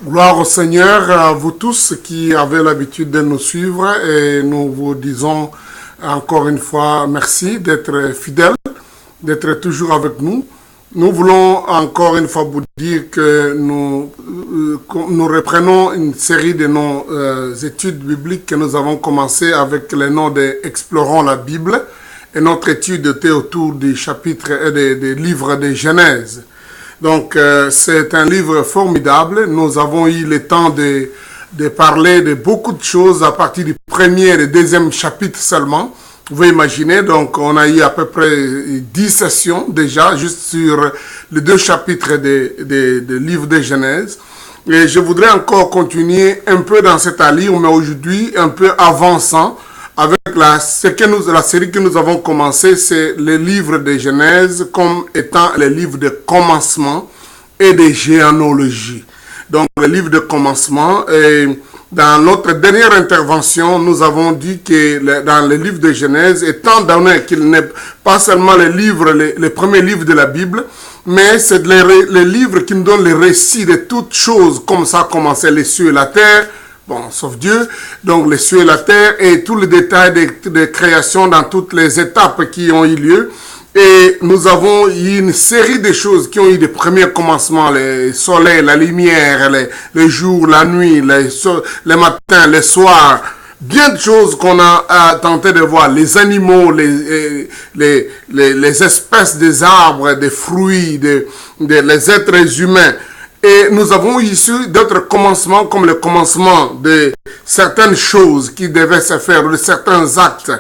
Gloire au Seigneur, à vous tous qui avez l'habitude de nous suivre et nous vous disons encore une fois merci d'être fidèles, d'être toujours avec nous. Nous voulons encore une fois vous dire que nous reprenons une série de nos études bibliques que nous avons commencé avec le nom de Explorons la Bible et notre étude était autour du chapitre des livres de Genèse. Donc, c'est un livre formidable. Nous avons eu le temps de parler de beaucoup de choses à partir du premier et deuxième chapitre seulement. Vous pouvez imaginer, donc on a eu à peu près 10 sessions déjà, juste sur les 2 chapitres des livres de Genèse. Et je voudrais encore continuer un peu dans cette allure, mais aujourd'hui un peu avançant. Avec la série que nous avons commencé, c'est le livre de Genèse comme étant le livre de commencement et de généalogie. Donc, le livre de commencement, et dans notre dernière intervention, nous avons dit que dans le livre de Genèse, étant donné qu'il n'est pas seulement le premier livre de la Bible, mais c'est le livre qui nous donne le récit de toutes choses, comme ça a commencé les cieux et la terre, bon, sauf Dieu, donc les cieux et la terre et tous les détails de création dans toutes les étapes qui ont eu lieu. Et nous avons eu une série de choses qui ont eu des premiers commencements, le soleil, la lumière, les jours, la nuit, les matins, les soirs. Bien de choses qu'on a tenté de voir, les animaux, les espèces des arbres, des fruits, les êtres humains. Et nous avons ici d'autres commencements comme le commencement de certaines choses qui devaient se faire, de certains actes,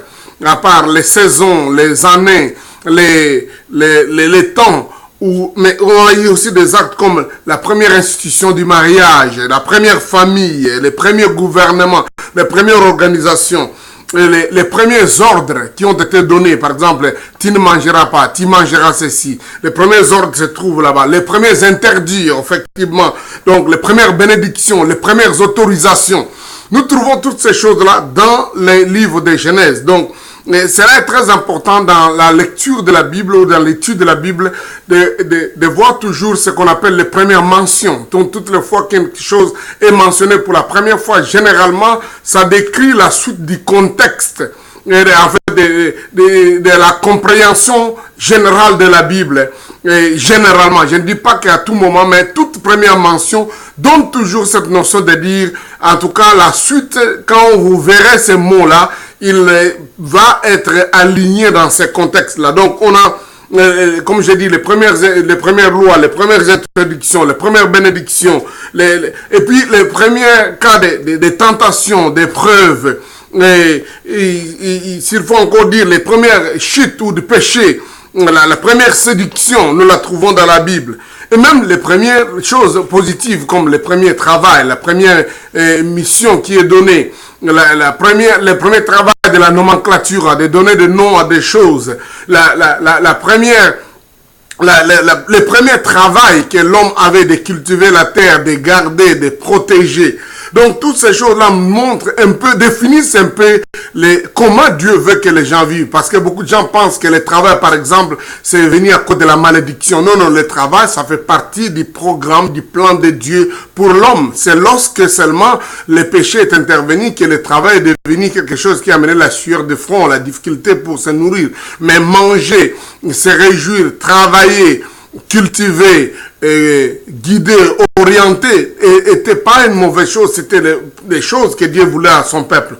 à part les saisons, les années, les temps. Mais on a eu aussi des actes comme la première institution du mariage, la première famille, les premiers gouvernements, les premières organisations. Les premiers ordres qui ont été donnés, par exemple, tu ne mangeras pas, tu mangeras ceci. Les premiers ordres se trouvent là-bas. Les premiers interdits, effectivement. Donc, les premières bénédictions, les premières autorisations. Nous trouvons toutes ces choses-là dans les livres de Genèse. Donc, cela est très important dans la lecture de la Bible ou dans l'étude de la Bible de voir toujours ce qu'on appelle les premières mentions. Donc, toutes les fois quelque chose est mentionné pour la première fois, généralement, ça décrit la suite du contexte et de la compréhension générale de la Bible. Et généralement, je ne dis pas qu'à tout moment, mais toute première mention donne toujours cette notion de dire, en tout cas, la suite, quand vous verrez ces mots-là, il va être aligné dans ces contextes-là. Donc, on a, comme j'ai dit, les premières lois, les premières introductions, les premières bénédictions, et puis les premiers cas de tentations, d'épreuves, s'il faut encore dire, les premières chutes ou de péché, la première séduction, nous la trouvons dans la Bible. Et même les premières choses positives, comme les premiers travails, la première mission qui est donnée, le premier travail de la nomenclature, de donner des noms à des choses, le premier travail que l'homme avait de cultiver la terre, de garder, de protéger. Donc, toutes ces choses-là montrent un peu, définissent un peu comment Dieu veut que les gens vivent. Parce que beaucoup de gens pensent que le travail, par exemple, c'est venir à cause de la malédiction. Non, non, le travail, ça fait partie du programme, du plan de Dieu pour l'homme. C'est lorsque seulement le péché est intervenu que le travail est devenu quelque chose qui a amené la sueur de front, la difficulté pour se nourrir. Mais manger, se réjouir, travailler, cultiver, guider, orienter, n'était pas une mauvaise chose, c'était des choses que Dieu voulait à son peuple.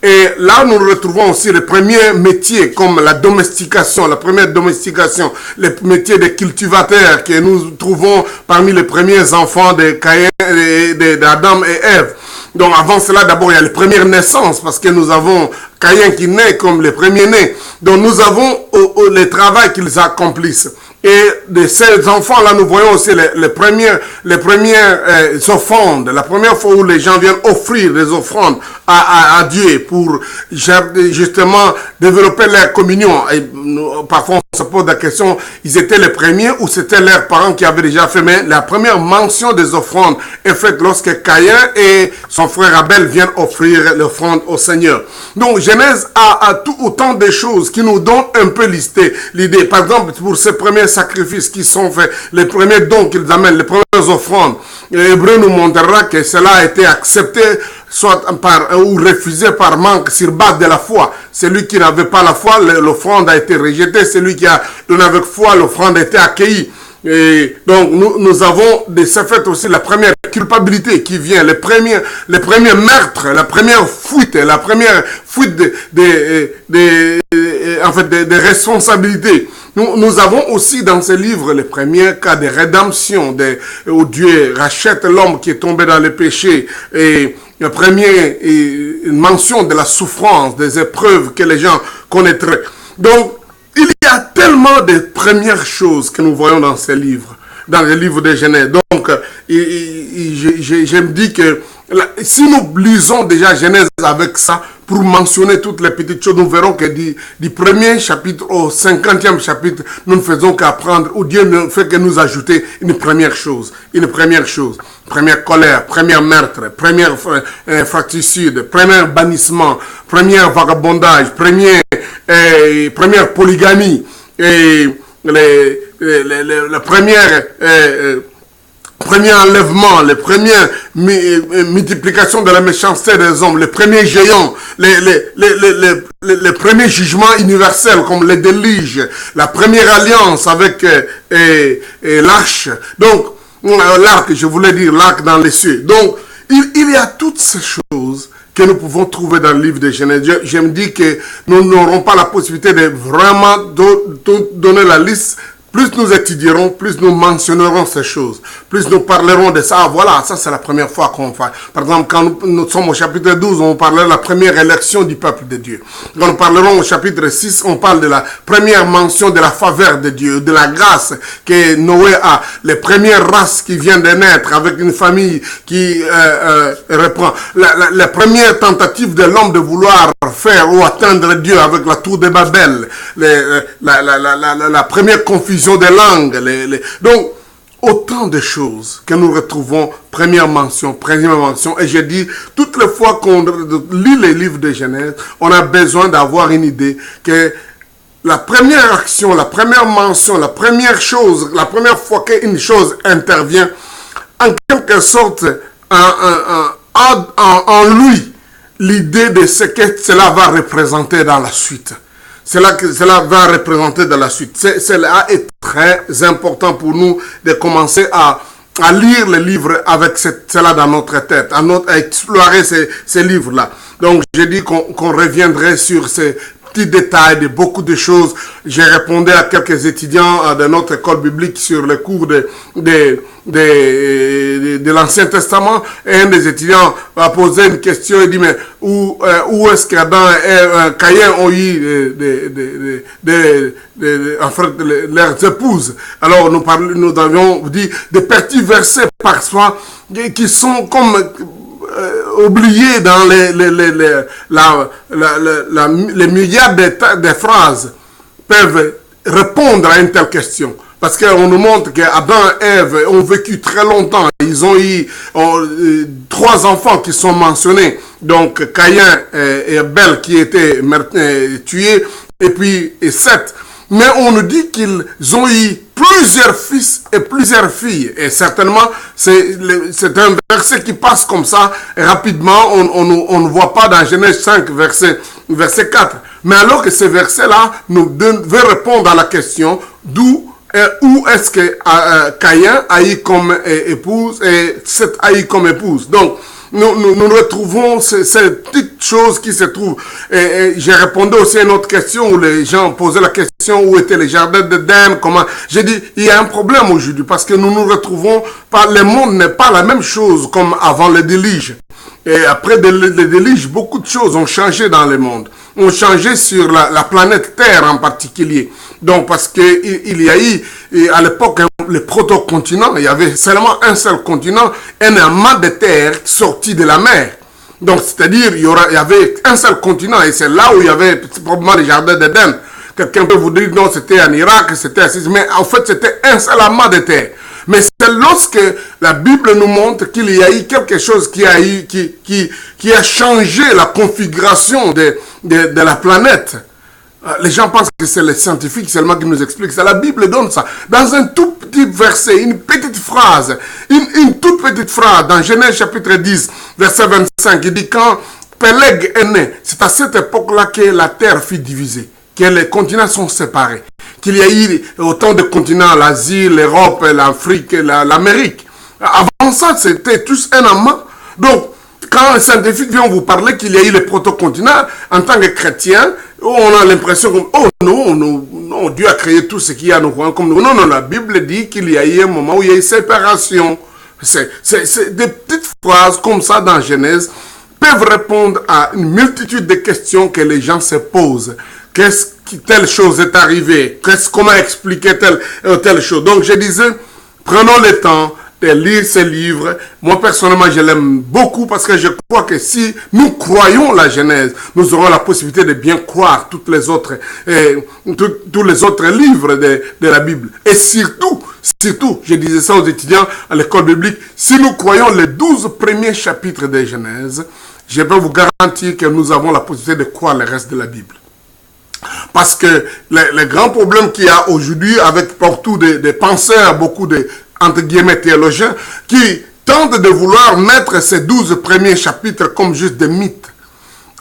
Et là, nous retrouvons aussi les premiers métiers comme la domestication, la première domestication, les métiers de cultivateurs que nous trouvons parmi les premiers enfants de Caïn, d'Adam et Ève. Donc avant cela, d'abord, il y a les premières naissances, parce que nous avons Caïn qui naît comme les premiers nés. Donc nous avons le travail qu'ils accomplissent. Et de ces enfants-là, nous voyons aussi les premières offrandes. La première fois où les gens viennent offrir des offrandes à Dieu pour justement développer leur communion. Et parfois, se pose la question, ils étaient les premiers ou c'était leurs parents qui avaient déjà fait. Mais la première mention des offrandes est faite lorsque Caïn et son frère Abel viennent offrir l'offrande au Seigneur. Donc Genèse a tout autant de choses qui nous donnent un peu l'idée. Par exemple, pour ces premiers sacrifices qui sont faits, les premiers dons qu'ils amènent, les premières offrandes, l'Hébreu nous montrera que cela a été accepté soit ou refusé par manque sur base de la foi. Celui qui n'avait pas la foi, l'offrande a été rejetée. Celui qui a donné avec foi, l'offrande a été accueillie. Et donc nous avons de ce fait aussi la première culpabilité qui vient, les premiers meurtres, la première fuite de responsabilité. Nous avons aussi dans ce livre les premiers cas de rédemption, où Dieu rachète l'homme qui est tombé dans le péché, et la première mention de la souffrance, des épreuves que les gens connaîtraient. Donc, il y a tellement de premières choses que nous voyons dans ces livres, dans le livre de Genèse. Donc, je me dis que si nous lisons déjà Genèse avec ça, pour mentionner toutes les petites choses, nous verrons que du premier chapitre au 50e chapitre, nous ne faisons qu'apprendre, où Dieu ne fait que nous ajouter une première chose. Première colère, première meurtre, première fratricide, premier bannissement, premier vagabondage, première polygamie, et la premier enlèvement, les premières multiplications de la méchanceté des hommes, les premiers géants, les premiers jugements universels comme les déluges, la première alliance avec l'arche. Donc, l'arc, je voulais dire l'arc dans les cieux. Donc, il y a toutes ces choses que nous pouvons trouver dans le livre de Genèse. Je me dis que nous n'aurons pas la possibilité de vraiment donner la liste. Plus nous étudierons, plus nous mentionnerons ces choses, plus nous parlerons de ça. Ah, voilà, ça c'est la première fois qu'on fait. Par exemple, quand nous sommes au chapitre 12, on parlera de la première élection du peuple de Dieu. Quand nous parlerons au chapitre 6, on parle de la première mention de la faveur de Dieu, de la grâce que Noé a, les premières races qui viennent de naître avec une famille qui reprend, la première tentative de l'homme de vouloir faire ou atteindre Dieu avec la tour de Babel, la première confusion des langues. Donc, autant de choses que nous retrouvons, première mention. Et j'ai dit, toutes les fois qu'on lit les livres de Genèse, on a besoin d'avoir une idée que la première action, la première mention, la première chose, la première fois qu'une chose intervient, en quelque sorte, en lui, l'idée de ce que cela va représenter dans la suite. Cela va représenter dans la suite. Cela est très important pour nous de commencer à lire les livres avec cela dans notre tête, à explorer ces livres-là. Donc, j'ai dit qu'on reviendrait sur ces petits détails de beaucoup de choses. J'ai répondu à quelques étudiants de notre école biblique sur le cours de l'Ancien Testament, et un des étudiants a posé une question et dit, mais où est-ce qu'Adam et Caïn ont eu leurs épouses? Alors nous avions dit des petits versets parfois qui sont comme oubliés dans les milliards de phrases peuvent répondre à une telle question. Parce qu'on nous montre qu'Adam et Ève ont vécu très longtemps. Ils ont eu 3 enfants qui sont mentionnés. Donc Caïn et Abel qui étaient tués, et puis 7. Mais on nous dit qu'ils ont eu plusieurs fils et plusieurs filles. Et certainement, c'est un verset qui passe comme ça rapidement. On ne voit pas dans Genèse 5, verset 4. Mais alors que ce verset-là nous veut répondre à la question où est-ce que Caïn a eu comme épouse et Seth a eu comme épouse. Donc, nous retrouvons ces petites choses qui se trouvent. Et j'ai répondu aussi à une autre question où les gens posaient la question où étaient les jardins d'Éden, comment. J'ai dit, il y a un problème aujourd'hui parce que nous retrouvons le monde n'est pas la même chose comme avant le déluge. Et après le déluge, beaucoup de choses ont changé dans le monde. Ont changé sur la planète Terre en particulier. Donc, parce qu'il y a eu, à l'époque, le proto-continent, il y avait seulement un seul continent, un amas de terre sorti de la mer. Donc, c'est-à-dire, il y avait un seul continent, et c'est là où il y avait probablement les jardins d'Éden. Quelqu'un peut vous dire, non, c'était en Irak, c'était assis, mais en fait, c'était un seul amas de terre. Mais c'est lorsque la Bible nous montre qu'il y a eu quelque chose qui a changé la configuration de la planète. Les gens pensent que c'est les scientifiques seulement qui nous expliquent ça. La Bible donne ça. Dans un tout petit verset, une petite phrase, une toute petite phrase, dans Genèse chapitre 10, verset 25, il dit quand Peleg est né, c'est à cette époque-là que la terre fut divisée, que les continents sont séparés, qu'il y a eu autant de continents, l'Asie, l'Europe, l'Afrique, l'Amérique. Avant ça, c'était tous un amas. Donc, quand un scientifique vient vous parler qu'il y a eu les protocontinents, en tant que chrétien, on a l'impression que, oh non, Dieu a créé tout ce qu'il y a, nous voyons comme nous. Non, la Bible dit qu'il y a eu un moment où il y a eu séparation. C'est des petites phrases comme ça dans Genèse peuvent répondre à une multitude de questions que les gens se posent. Qu'est-ce qui, telle chose est arrivée? Comment expliquer telle chose? Donc je disais, prenons le temps de lire ces livres. Moi, personnellement, je l'aime beaucoup parce que je crois que si nous croyons la Genèse, nous aurons la possibilité de bien croire tous les autres livres de la Bible. Et surtout, je disais ça aux étudiants à l'école biblique, si nous croyons les 12 premiers chapitres de Genèse, je peux vous garantir que nous avons la possibilité de croire le reste de la Bible. Parce que le grand problème qu'il y a aujourd'hui avec partout des penseurs, beaucoup de entre guillemets théologiens, qui tentent de vouloir mettre ces 12 premiers chapitres comme juste des mythes.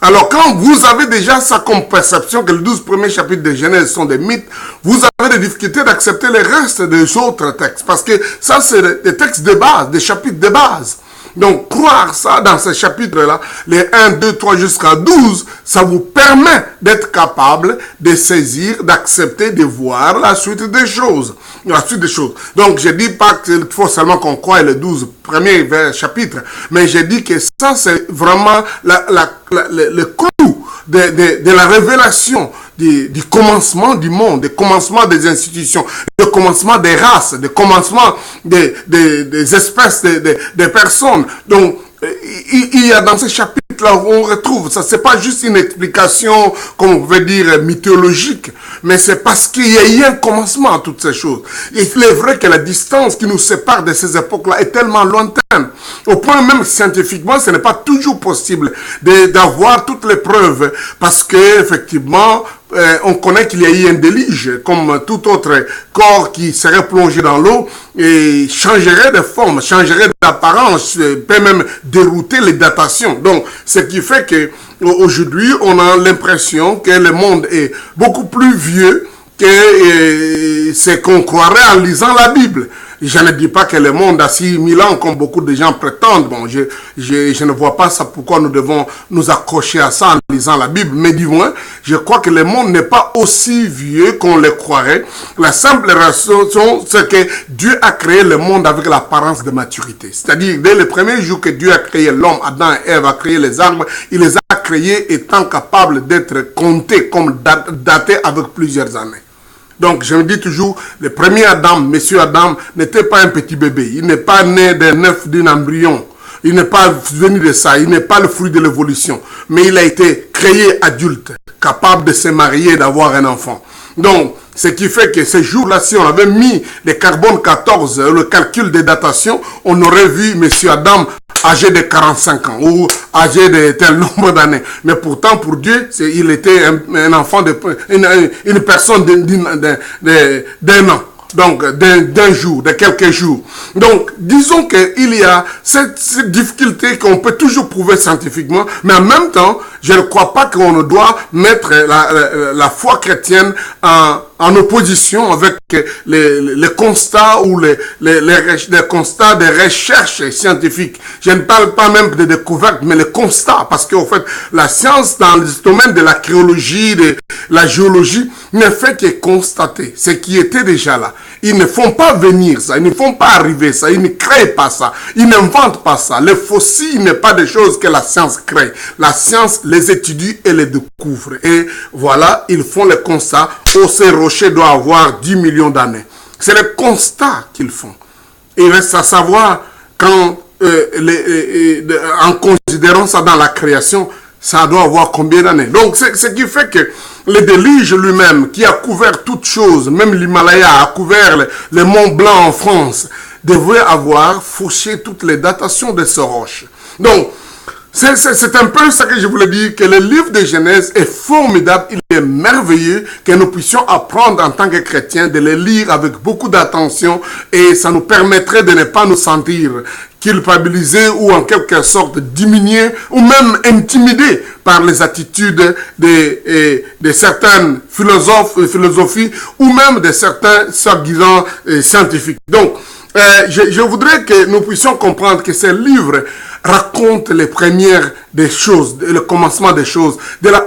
Alors quand vous avez déjà ça comme perception que les 12 premiers chapitres de Genèse sont des mythes, vous avez des difficultés d'accepter le reste des autres textes. Parce que ça, c'est des textes de base, des chapitres de base. Donc, croire ça dans ces chapitres-là, les 1, 2, 3 jusqu'à 12, ça vous permet d'être capable de saisir, d'accepter, de voir la suite des choses. Donc, je ne dis pas qu'il faut seulement qu'on croie les 12 premiers chapitres, mais je dis que ça, c'est vraiment le clou de la révélation du commencement du monde, du commencement des institutions, du commencement des races, du commencement des espèces, des personnes. Donc, il y a dans ces chapitres-là où on retrouve ça. C'est pas juste une explication, comme on veut dire, mythologique, mais c'est parce qu'il y a eu un commencement à toutes ces choses. Et il est vrai que la distance qui nous sépare de ces époques-là est tellement lointaine. Au point même scientifiquement, ce n'est pas toujours possible d'avoir toutes les preuves, parce que effectivement, on connaît qu'il y a eu un déluge, comme tout autre corps qui serait plongé dans l'eau et changerait de forme, changerait d'apparence, peut même dérouter les datations. Donc, ce qui fait que aujourd'hui, on a l'impression que le monde est beaucoup plus vieux que ce qu'on croirait en lisant la Bible. Je ne dis pas que le monde a 6000 ans, comme beaucoup de gens prétendent. Bon, je ne vois pas ça, pourquoi nous devons nous accrocher à ça en lisant la Bible. Mais du moins, je crois que le monde n'est pas aussi vieux qu'on le croirait. La simple raison, c'est que Dieu a créé le monde avec l'apparence de maturité. C'est-à-dire, dès le premier jour que Dieu a créé l'homme, Adam et Ève, a créé les arbres, il les a créés étant capables d'être comptés comme datés avec plusieurs années. Donc, je me dis toujours, le premier Adam, monsieur Adam, n'était pas un petit bébé. Il n'est pas né d'un œuf d'un embryon. Il n'est pas venu de ça. Il n'est pas le fruit de l'évolution. Mais il a été créé adulte, capable de se marier et d'avoir un enfant. Donc, ce qui fait que ces jours-là, si on avait mis le carbone 14, le calcul des datations, on aurait vu monsieur Adam âgé de 45 ans ou âgé de tel nombre d'années. Mais pourtant, pour Dieu, il était un enfant, une personne d'un an. Donc, d'un jour, de quelques jours. Donc, disons qu'il y a cette difficulté qu'on peut toujours prouver scientifiquement, mais en même temps, je ne crois pas qu'on doit mettre la foi chrétienne en opposition avec les constats ou les constats de recherche scientifique. Je ne parle pas même de découverte, mais les constats, parce qu'en fait, la science dans le domaine de la cryologie, de la géologie, ne fait que constater ce qui était déjà là. Ils ne font pas venir ça, ils ne font pas arriver ça, ils ne créent pas ça, ils n'inventent pas ça. Les fossiles n'est pas des choses que la science crée. La science les étudie et les découvre. Et voilà, ils font le constat, oh, ces rochers doivent avoir 10 millions d'années. C'est le constat qu'ils font. Il reste à savoir, quand, en considérant ça dans la création, ça doit avoir combien d'années? Donc, ce qui fait que le déluge lui-même, qui a couvert toutes choses, même l'Himalaya a couvert les monts blancs en France, devrait avoir fauché toutes les datations de ces roches. Donc, c'est un peu ce que je voulais dire, que le livre de Genèse est formidable, il est merveilleux, que nous puissions apprendre en tant que chrétiens de le lire avec beaucoup d'attention et ça nous permettrait de ne pas nous sentir culpabilisés ou en quelque sorte diminués ou même intimidés par les attitudes de certains philosophies ou même de certains soi-disant scientifiques. Donc, je voudrais que nous puissions comprendre que ce livre raconte les premières des choses, le commencement des choses,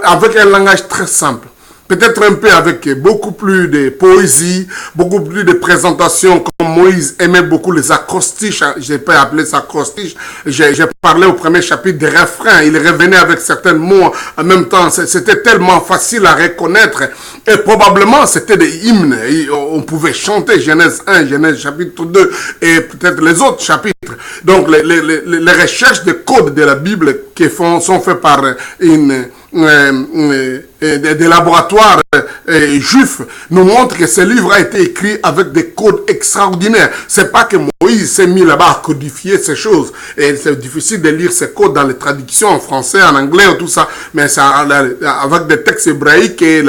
avec un langage très simple. Peut-être un peu avec beaucoup plus de poésie, beaucoup plus de présentation, comme Moïse aimait beaucoup les acrostiches, je peux appeler ça acrostiche. J'ai parlé au premier chapitre des refrains, il revenait avec certains mots en même temps, c'était tellement facile à reconnaître, et probablement c'était des hymnes, on pouvait chanter Genèse 1, Genèse chapitre 2, et peut-être les autres chapitres. Donc les recherches de codes de la Bible qui sont faites par des laboratoires juifs nous montrent que ce livre a été écrit avec des codes extraordinaires. C'est pas que Moïse s'est mis là-bas à codifier ces choses. Et c'est difficile de lire ces codes dans les traductions en français, en anglais, tout ça. Mais ça, avec des textes hébraïques et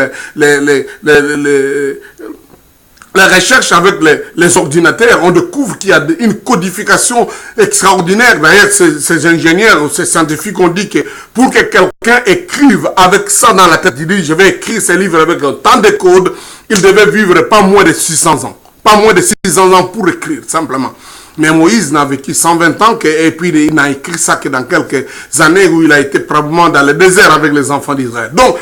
la recherche avec les ordinateurs, on découvre qu'il y a une codification extraordinaire. D'ailleurs, ces ingénieurs ou ces scientifiques ont dit que pour que quelqu'un écrive avec ça dans la tête, il dit, je vais écrire ce livre avec tant de codes, il devait vivre pas moins de 600 ans. Pas moins de 600 ans pour écrire, simplement. Mais Moïse n'a vécu 120 ans et puis il n'a écrit ça que dans quelques années où il a été probablement dans le désert avec les enfants d'Israël. Donc,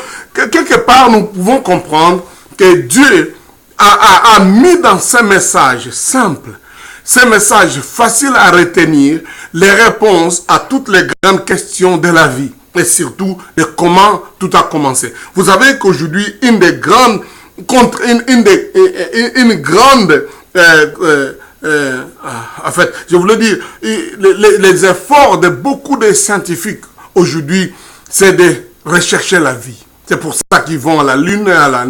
quelque part, nous pouvons comprendre que Dieu a mis dans ces messages simples, ces messages faciles à retenir, les réponses à toutes les grandes questions de la vie et surtout de comment tout a commencé. Vous savez qu'aujourd'hui, une grande, en fait, je voulais dire, les efforts de beaucoup de scientifiques aujourd'hui, c'est de rechercher la vie. C'est pour ça qu'ils vont à la Lune, à la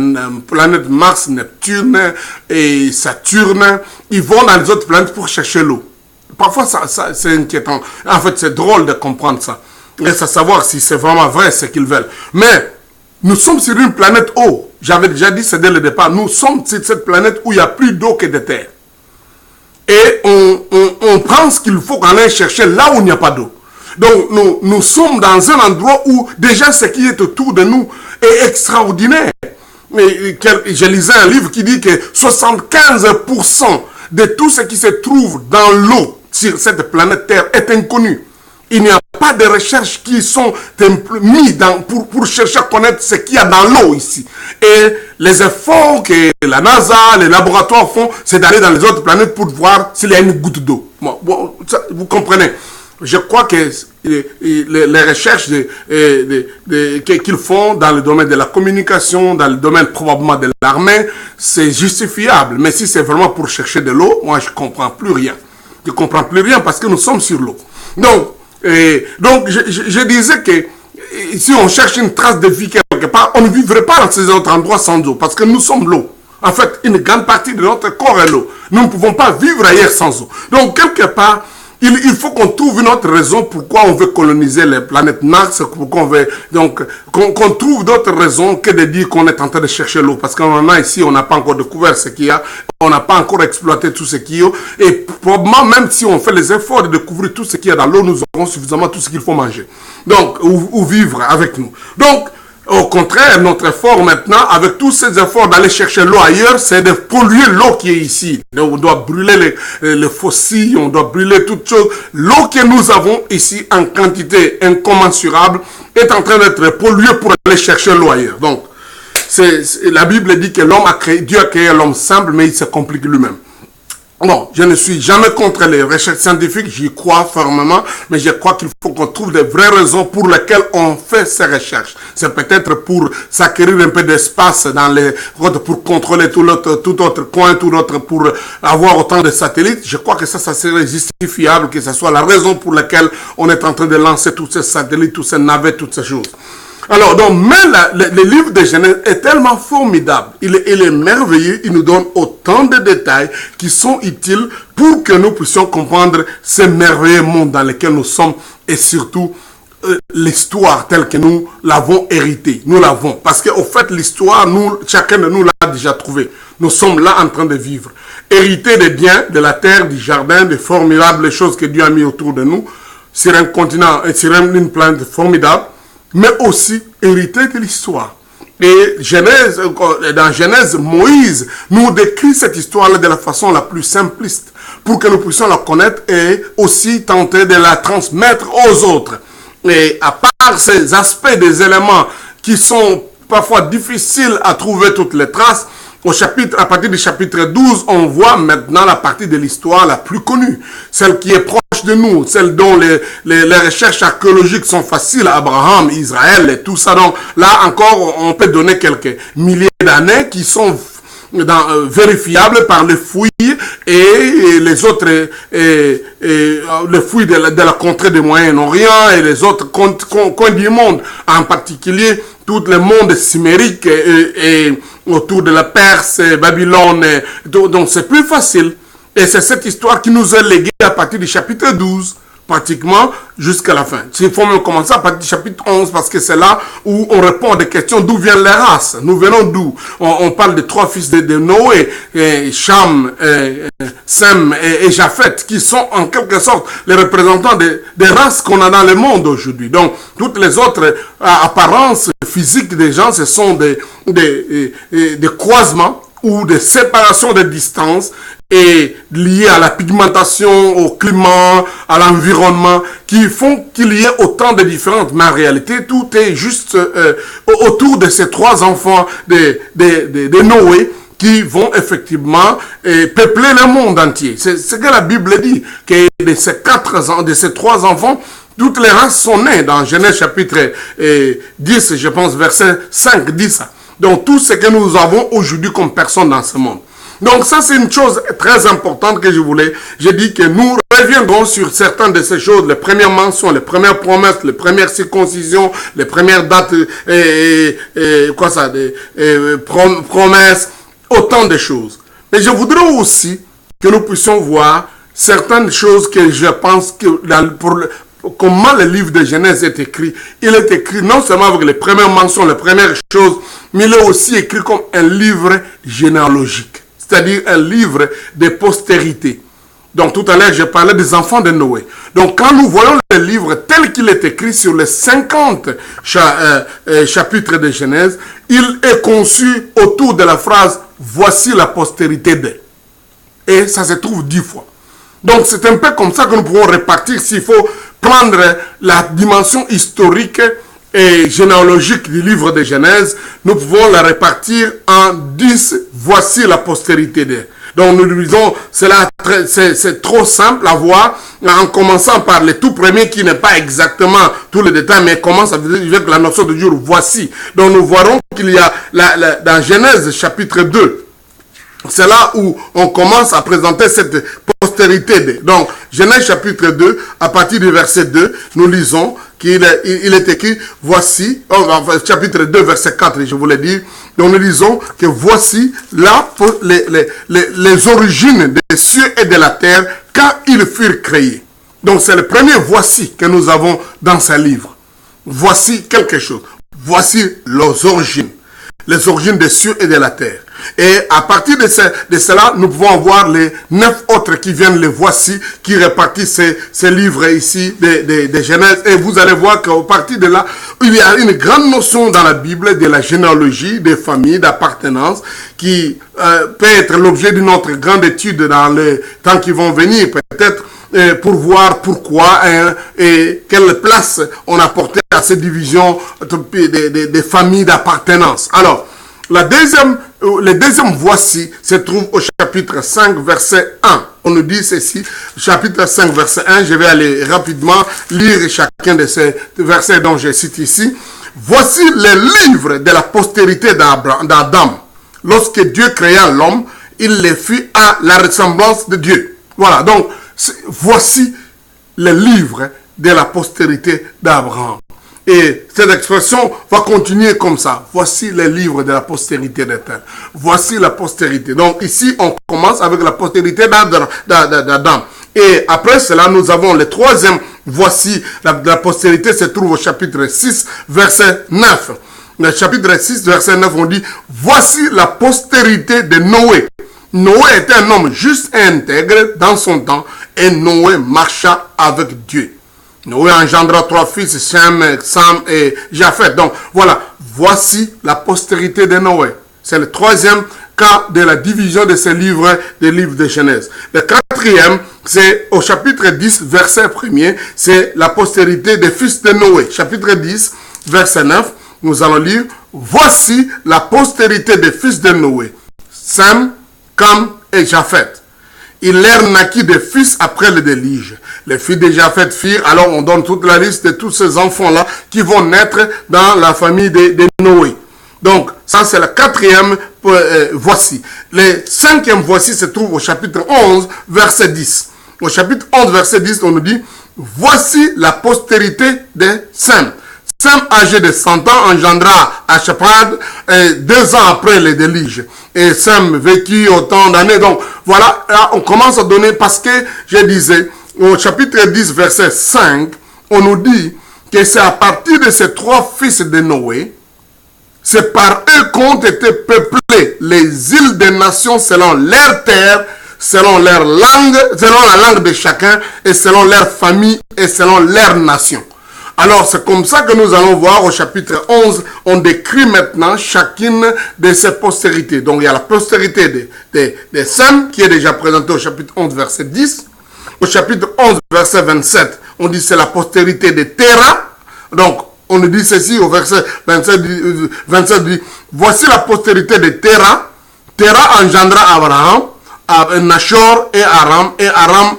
planète Mars, Neptune et Saturne. Ils vont dans les autres planètes pour chercher l'eau. Parfois, ça c'est inquiétant. En fait, c'est drôle de comprendre ça. Et à savoir si c'est vraiment vrai ce qu'ils veulent. Mais nous sommes sur une planète eau. J'avais déjà dit, c'est dès le départ. Nous sommes sur cette planète où il n'y a plus d'eau que de terre. Et on pense qu'il faut qu'on aille chercher là où il n'y a pas d'eau. Donc, nous sommes dans un endroit où déjà ce qui est autour de nous est extraordinaire. Je lisais un livre qui dit que 75% de tout ce qui se trouve dans l'eau sur cette planète Terre est inconnu. Il n'y a pas de recherches qui sont mises pour chercher à connaître ce qu'il y a dans l'eau ici. Et les efforts que la NASA, les laboratoires font, c'est d'aller dans les autres planètes pour voir s'il y a une goutte d'eau. Bon, vous comprenez. Je crois que les recherches qu'ils font dans le domaine de la communication, dans le domaine probablement de l'armée, c'est justifiable. Mais si c'est vraiment pour chercher de l'eau, moi je ne comprends plus rien. Je ne comprends plus rien parce que nous sommes sur l'eau. Donc je disais que si on cherche une trace de vie quelque part, on ne vivrait pas dans ces autres endroits sans eau parce que nous sommes l'eau. En fait, une grande partie de notre corps est l'eau. Nous ne pouvons pas vivre ailleurs sans eau. Donc quelque part, il faut qu'on trouve une autre raison pourquoi on veut coloniser les planètes Mars, pourquoi on veut, donc, qu'on trouve d'autres raisons que de dire qu'on est en train de chercher l'eau. Parce qu'on en a ici, on n'a pas encore découvert ce qu'il y a, on n'a pas encore exploité tout ce qu'il y a. Et probablement, même si on fait les efforts de découvrir tout ce qu'il y a dans l'eau, nous aurons suffisamment tout ce qu'il faut manger. Donc, ou vivre avec nous. Donc, au contraire, notre effort maintenant, avec tous ces efforts d'aller chercher l'eau ailleurs, c'est de polluer l'eau qui est ici. Donc, on doit brûler les fossiles, on doit brûler toutes choses. L'eau que nous avons ici en quantité incommensurable est en train d'être polluée pour aller chercher l'eau ailleurs. Donc, la Bible dit que Dieu a créé l'homme simple, mais il se complique lui-même. Bon, je ne suis jamais contre les recherches scientifiques, j'y crois fermement, mais je crois qu'il faut qu'on trouve des vraies raisons pour lesquelles on fait ces recherches. C'est peut-être pour s'acquérir un peu d'espace dans les routes, pour contrôler tout autre coin, pour avoir autant de satellites. Je crois que ça serait justifiable, que ce soit la raison pour laquelle on est en train de lancer tous ces satellites, tous ces navets, toutes ces choses. Alors, donc, mais le livre de Genèse est tellement formidable, il est merveilleux, il nous donne autant de détails qui sont utiles pour que nous puissions comprendre ce merveilleux monde dans lequel nous sommes et surtout l'histoire telle que nous l'avons héritée. Nous l'avons. Parce qu'au fait, l'histoire, chacun de nous l'a déjà trouvée. Nous sommes là en train de vivre. Hérité des biens, de la terre, du jardin, des formidables choses que Dieu a mis autour de nous, sur un continent et sur une planète formidable, mais aussi hérité de l'histoire. Et dans Genèse, Moïse nous décrit cette histoire-là de la façon la plus simpliste pour que nous puissions la connaître et aussi tenter de la transmettre aux autres. Et à part ces aspects des éléments qui sont parfois difficiles à trouver toutes les traces, à partir du chapitre 12, on voit maintenant la partie de l'histoire la plus connue, celle qui est proche de nous, celle dont les recherches archéologiques sont faciles, Abraham, Israël et tout ça. Donc là encore, on peut donner quelques milliers d'années qui sont vérifiables par les fouilles et les autres les fouilles de la contrée du Moyen-Orient et les autres coins du monde, en particulier tout le monde cimérique et autour de la Perse, Babylone. Donc c'est plus facile. Et c'est cette histoire qui nous est léguée à partir du chapitre 12, pratiquement jusqu'à la fin. Il faut même commencer à partir du chapitre 11 parce que c'est là où on répond à des questions d'où viennent les races. Nous venons d'où? On parle des trois fils de Noé, Cham, Sem et Japhet, qui sont en quelque sorte les représentants des races qu'on a dans le monde aujourd'hui. Donc, toutes les autres apparences physiques des gens, ce sont des croisements ou des séparations de distance et liées à la pigmentation, au climat, à l'environnement, qui font qu'il y ait autant de différences. Mais en réalité, tout est juste autour de ces trois enfants de Noé qui vont effectivement peupler le monde entier. C'est ce que la Bible dit, que de ces trois enfants, toutes les races sont nées dans Genèse chapitre 10, je pense, verset 5, 10. Donc tout ce que nous avons aujourd'hui comme personnes dans ce monde. Donc ça c'est une chose très importante que j'ai dit que nous reviendrons sur certaines de ces choses, les premières mentions, les premières promesses, les premières circoncisions, les premières dates, promesses, autant de choses. Mais je voudrais aussi que nous puissions voir certaines choses que je pense que comment le livre de Genèse est écrit. Il est écrit non seulement avec les premières mentions, les premières choses, mais il est aussi écrit comme un livre généalogique, c'est-à-dire un livre de postérité. Donc tout à l'heure, je parlais des enfants de Noé. Donc quand nous voyons le livre tel qu'il est écrit sur les 50 chapitres de Genèse, il est conçu autour de la phrase « Voici la postérité d'eux ». Et ça se trouve 10 fois. Donc c'est un peu comme ça que nous pouvons répartir, s'il faut prendre la dimension historique et généalogique du livre de Genèse, nous pouvons la répartir en 10, voici la postérité d'eux. Donc nous disons, c'est trop simple à voir, en commençant par le tout premier qui n'est pas exactement tous les détails, mais commence avec la notion de Dieu, voici. Donc nous verrons qu'il y a dans Genèse chapitre 2, c'est là où on commence à présenter cette postérité. Donc, Genèse chapitre 2, à partir du verset 2, nous lisons qu'il est écrit, voici, chapitre 2, verset 4, je vous l'ai dit, donc nous lisons que voici là les origines des cieux et de la terre quand ils furent créés. Donc, c'est le premier voici que nous avons dans ce livre. Voici quelque chose. Voici les origines des cieux et de la terre. Et à partir de cela, nous pouvons voir les 9 autres qui viennent, les voici, qui répartissent ces livres ici de Genèse. Et vous allez voir qu'à partir de là, il y a une grande notion dans la Bible de la généalogie, des familles, d'appartenance, qui peut être l'objet d'une autre grande étude dans les temps qui vont venir, peut-être, pour voir pourquoi et quelle place on a porté à ces divisions des familles d'appartenance. Alors, le deuxième voici se trouve au chapitre 5, verset 1. on nous dit ceci, chapitre 5, verset 1, je vais aller rapidement lire chacun de ces versets dont je cite ici. Voici les livres de la postérité d'Adam. Lorsque Dieu créa l'homme, il les fit à la ressemblance de Dieu. Voilà, donc voici les livres de la postérité d'Abraham. Et cette expression va continuer comme ça. Voici les livres de la postérité d'Adam. Voici la postérité. Donc ici, on commence avec la postérité d'Adam. Et après cela, nous avons le troisième. Voici la postérité se trouve au chapitre 6, verset 9. Le chapitre 6, verset 9, on dit, voici la postérité de Noé. Noé était un homme juste et intègre dans son temps, et Noé marcha avec Dieu. Noé engendra 3 fils, Shem, Sam et Japheth. Donc voilà, voici la postérité de Noé. C'est le troisième cas de la division de ces livres, des livres de Genèse. Le quatrième, c'est au chapitre 10, verset 1er, c'est la postérité des fils de Noé. Chapitre 10, verset 9, nous allons lire, voici la postérité des fils de Noé, Sem, Cam et Japheth. Il leur naquit des fils après le déluge. Les filles de Japheth firent, alors on donne toute la liste de tous ces enfants-là qui vont naître dans la famille de Noé. Donc, ça c'est le quatrième voici. Le cinquième voici se trouve au chapitre 11, verset 10. Au chapitre 11, verset 10, on nous dit, voici la postérité de Sem. Sem, âgé de 100 ans, engendra Arpachshad 2 ans après le déluge. Et Sem vécut autant d'années. Donc, voilà, là, on commence à donner, parce que, je disais, au chapitre 10, verset 5, on nous dit que c'est à partir de ces 3 fils de Noé, c'est par eux qu'ont été peuplées les îles des nations selon leur terre, selon leur langue, selon la langue de chacun, et selon leur famille, et selon leur nation. Alors, c'est comme ça que nous allons voir au chapitre 11, on décrit maintenant chacune de ces postérités. Donc, il y a la postérité de Sem, qui est déjà présentée au chapitre 11, verset 10. Au chapitre 11, verset 27, on dit c'est la postérité de Terah. Donc, on nous dit ceci au verset 27, dit, voici la postérité de Terah. Terah engendra Abraham, Nachor et Aram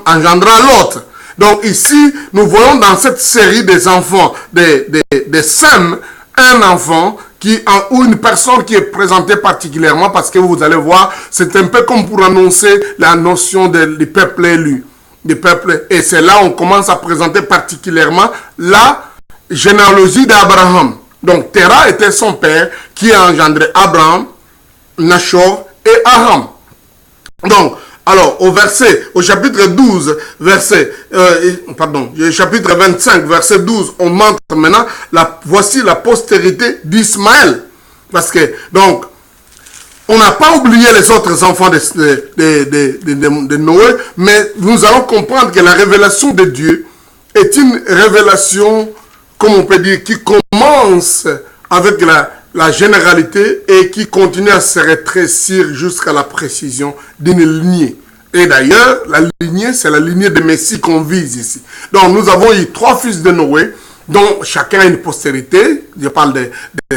engendra l'autre. Donc ici, nous voyons dans cette série des enfants de Sem, un enfant ou une personne qui est présentée particulièrement, parce que vous allez voir, c'est un peu comme pour annoncer la notion du peuple élu. Et c'est là on commence à présenter particulièrement la généalogie d'Abraham. Donc Terah était son père qui a engendré Abraham, Nachor et Aram. Donc, alors, au chapitre 12, chapitre 25, verset 12, on montre maintenant, voici la postérité d'Ismaël. Parce que, donc, on n'a pas oublié les autres enfants de Noé, mais nous allons comprendre que la révélation de Dieu est une révélation, comme on peut dire, qui commence avec la généralité et qui continue à se rétrécir jusqu'à la précision d'une lignée. Et d'ailleurs, la lignée, c'est la lignée de Messie qu'on vise ici. Donc, nous avons eu 3 fils de Noé, dont chacun a une postérité. Je parle de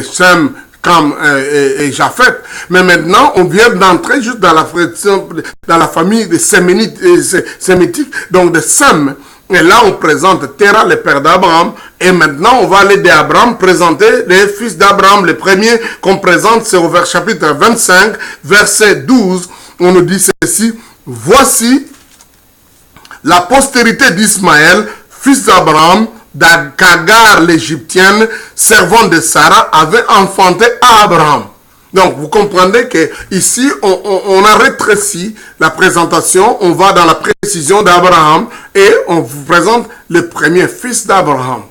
Sem, Cam et Japheth. Mais maintenant, on vient d'entrer juste dans la famille des sémitique, donc de Sem. Et là, on présente Terah, le père d'Abraham. Et maintenant, on va aller d'Abraham présenter les fils d'Abraham. Le premier qu'on présente, c'est au chapitre 25, verset 12. On nous dit ceci. Voici la postérité d'Ismaël, fils d'Abraham, d'Agar l'Égyptienne, servante de Sarah, avait enfanté Abraham. Donc, vous comprenez que ici, on a rétréci la présentation, on va dans la précision d'Abraham et on vous présente le premier fils d'Abraham.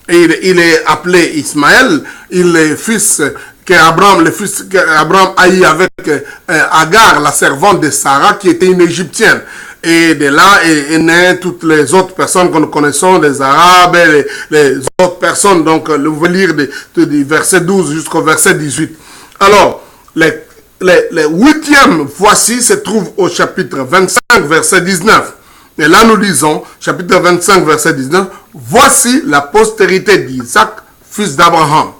Et il est appelé Ismaël, il est fils qu'Abraham a eu avec Agar, la servante de Sarah, qui était une Égyptienne. Et de là est né toutes les autres personnes que nous connaissons, les Arabes, et les autres personnes. Donc, vous pouvez lire du verset 12 jusqu'au verset 18. Alors, les 8e voici se trouve au chapitre 25, verset 19. Et là, nous lisons, chapitre 25, verset 19, voici la postérité d'Isaac, fils d'Abraham.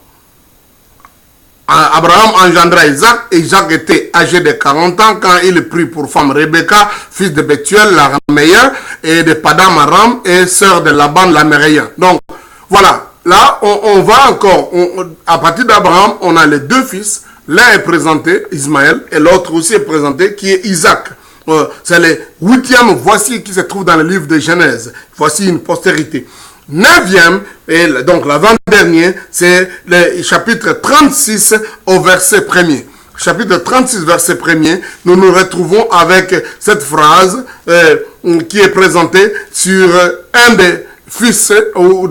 Abraham engendra Isaac, et Isaac était âgé de 40 ans quand il prit pour femme Rebecca, fils de Bethuel l'araméen, et de Padam Aram, et sœur de Laban l'Améréen. Donc, voilà, là, on va encore, à partir d'Abraham, on a les deux fils, l'un est présenté, Ismaël, et l'autre aussi est présenté, qui est Isaac. C'est le 8e, voici, qui se trouve dans le livre de Genèse. Voici une postérité. 9e, et donc l'avant-dernier, c'est le chapitre 36 au verset 1er. Chapitre 36, verset 1er, nous nous retrouvons avec cette phrase qui est présentée sur un des fils, ou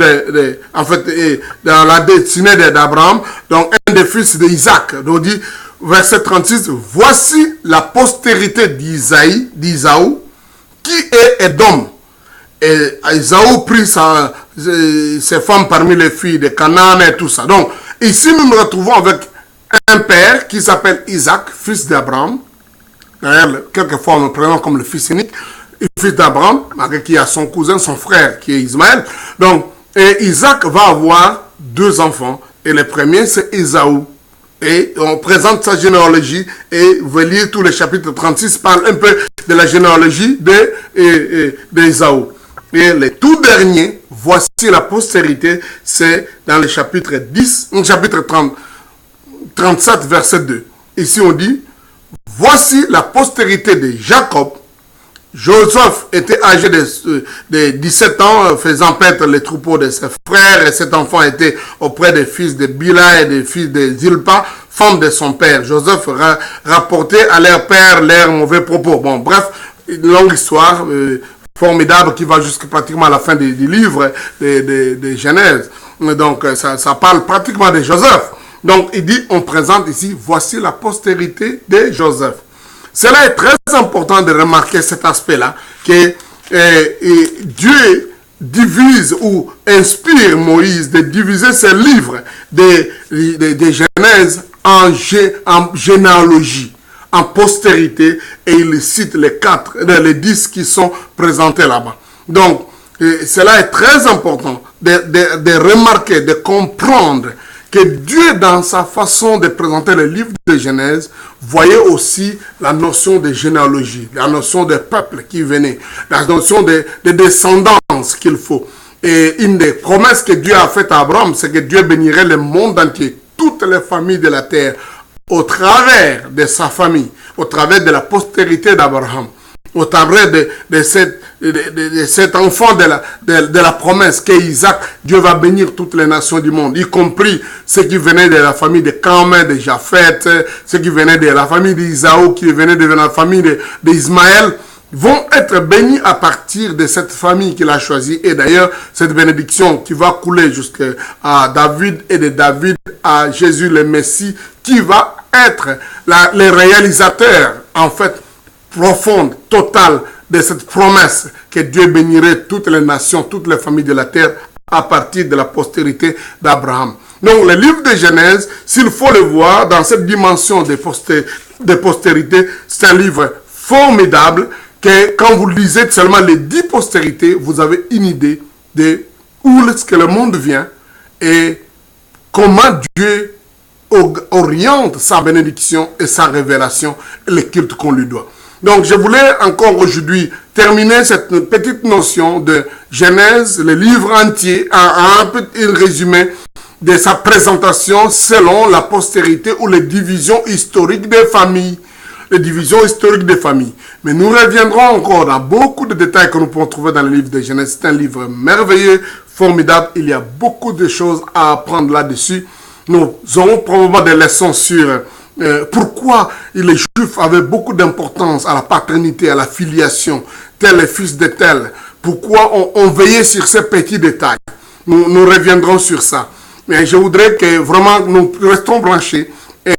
en fait, dans la destinée d'Abraham, donc un des fils d'Isaac. Donc dit, verset 36, voici la postérité d'Isaü, qui est Édom. Et Isaü prit ses femmes parmi les filles de Canaan et tout ça. Donc, ici, nous nous retrouvons avec un père qui s'appelle Isaac, fils d'Abraham. D'ailleurs, quelquefois, on le présente comme le fils unique, fils d'Abraham, qui a son cousin, son frère, qui est Ismaël. Donc, et Isaac va avoir deux enfants. Et le premier, c'est Ésaü. Et on présente sa généalogie, et vous allez lire tout le chapitre 36, parle un peu de la généalogie d'Ésaü. Et le tout dernier, voici la postérité, c'est dans le chapitre 37, verset 2. Ici on dit, voici la postérité de Jacob. Joseph était âgé de 17 ans, faisant paître les troupeaux de ses frères, et cet enfant était auprès des fils de Bila et des fils de Zilpa, femme de son père. Joseph rapportait à leur père leurs mauvais propos. Bon, bref, une longue histoire formidable qui va jusqu'à pratiquement à la fin du livre de Genèse. Donc, ça parle pratiquement de Joseph. Donc, il dit, on présente ici, voici la postérité de Joseph. Cela est très important de remarquer cet aspect-là, que Dieu divise ou inspire Moïse de diviser ses livres de Genèse en généalogie, en postérité, et il cite les 10 qui sont présentés là-bas. Donc, cela est très important de remarquer, de comprendre que Dieu, dans sa façon de présenter le livre de Genèse, voyait aussi la notion de généalogie, la notion de peuple qui venait, la notion de descendance qu'il faut. Et une des promesses que Dieu a faites à Abraham, c'est que Dieu bénirait le monde entier, toutes les familles de la terre, au travers de sa famille, au travers de la postérité d'Abraham, au travers de cet enfant de la promesse qu'Isaac, Dieu va bénir toutes les nations du monde, y compris ceux qui venaient de la famille de Cam, de Japheth, ceux qui venaient de la famille d'Isaü, qui venaient de la famille d'Ismaël, vont être bénis à partir de cette famille qu'il a choisie. Et d'ailleurs, cette bénédiction qui va couler jusqu'à David, et de David à Jésus le Messie, qui va être le réalisateur, en fait, profonde, totale de cette promesse que Dieu bénirait toutes les nations, toutes les familles de la terre à partir de la postérité d'Abraham. Donc le livre de Genèse, s'il faut le voir dans cette dimension de postérité, c'est un livre formidable que quand vous lisez seulement les 10 postérités, vous avez une idée de où est-ce que le monde vient et comment Dieu oriente sa bénédiction et sa révélation et le culte qu'on lui doit. Donc, je voulais encore aujourd'hui terminer cette petite notion de Genèse, le livre entier, un petit résumé de sa présentation selon la postérité ou les divisions historiques des familles. Les divisions historiques des familles. Mais nous reviendrons encore dans beaucoup de détails que nous pouvons trouver dans le livre de Genèse. C'est un livre merveilleux, formidable. Il y a beaucoup de choses à apprendre là-dessus. Nous aurons probablement des leçons sur pourquoi les Juifs avaient beaucoup d'importance à la paternité, à la filiation, tel est fils de tel. Pourquoi on veillait sur ces petits détails. Nous reviendrons sur ça. Mais je voudrais que vraiment nous restons branchés.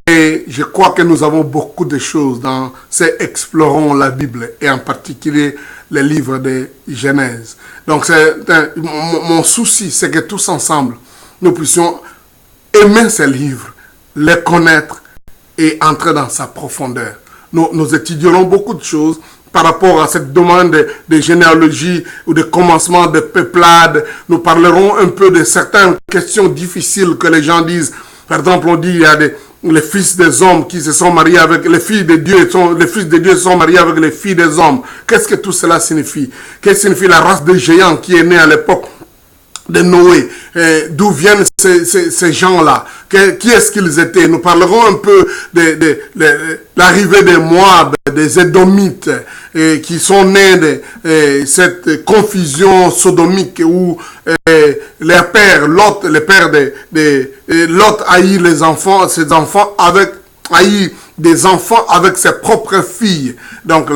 Et je crois que nous avons beaucoup de choses dans ces Explorons la Bible, et en particulier les livres de Genèse. Donc mon souci, c'est que tous ensemble, nous puissions aimer ces livres, les connaître et entrer dans sa profondeur. Nous étudierons beaucoup de choses par rapport à cette demande de généalogie ou de commencement de peuplade. Nous parlerons un peu de certaines questions difficiles que les gens disent. Par exemple, on dit il y a les fils des hommes qui se sont mariés avec les filles de Dieu, les fils de Dieu sont mariés avec les filles des hommes. Qu'est-ce que tout cela signifie? Qu'est-ce que signifie la race de géants qui est née à l'époque de Noé? D'où viennent ces gens-là? Qui est-ce qu'ils étaient? Nous parlerons un peu de l'arrivée des Moab, des Édomites, qui sont nés de cette confusion sodomique où les pères, Lot, le père de Lot haït les enfants, ses enfants haït des enfants avec ses propres filles. Donc,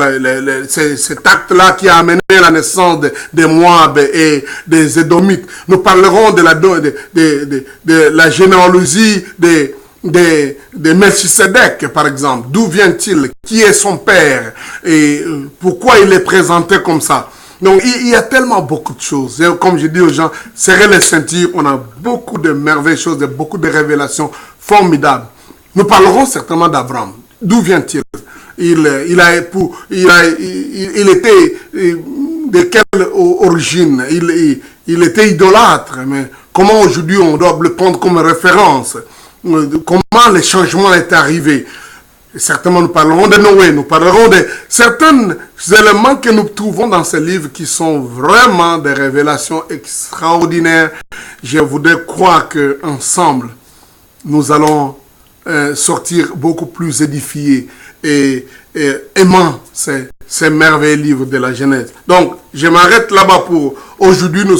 cet acte-là qui a amené la naissance des Moab et des Édomites. Nous parlerons de la généalogie de Melchisedec, par exemple. D'où vient-il? Qui est son père? Et pourquoi il est présenté comme ça? Donc, il y a tellement beaucoup de choses. Et comme je dis aux gens, serrez les ceintures. On a beaucoup de merveilleuses choses, beaucoup de révélations formidables. Nous parlerons certainement d'Abraham. D'où vient-il? Il était de quelle origine? Il était idolâtre. Mais comment aujourd'hui on doit le prendre comme référence? Comment les changements étaient arrivés? Et certainement nous parlerons de Noé, nous parlerons de certains éléments que nous trouvons dans ce livre qui sont vraiment des révélations extraordinaires. Je voudrais croire qu'ensemble, nous allons sortir beaucoup plus édifiés et aimant ces merveilleux livres de la Genèse. Donc, je m'arrête là-bas pour aujourd'hui. Nous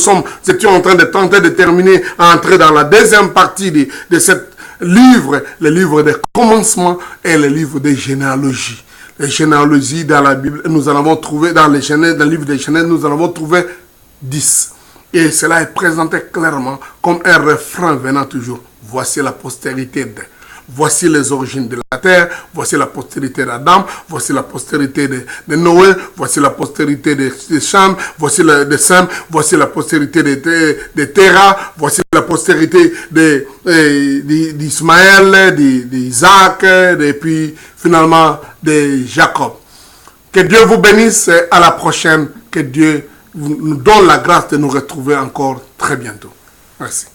étions en train de tenter de terminer, à entrer dans la deuxième partie de cette livre, le livre des commencements et le livre des généalogies. Les généalogies dans la Bible, nous en avons trouvé dans le livre des Genèse, nous en avons trouvé 10. Et cela est présenté clairement comme un refrain venant toujours. Voici la postérité de. Voici les origines de la terre, voici la postérité d'Adam, voici la postérité de Noé, voici la postérité de Cham, voici de Sem, voici la postérité de Terah, voici la postérité d'Ismaël, d'Isaac, et puis finalement de Jacob. Que Dieu vous bénisse, à la prochaine, que Dieu nous donne la grâce de nous retrouver encore très bientôt. Merci.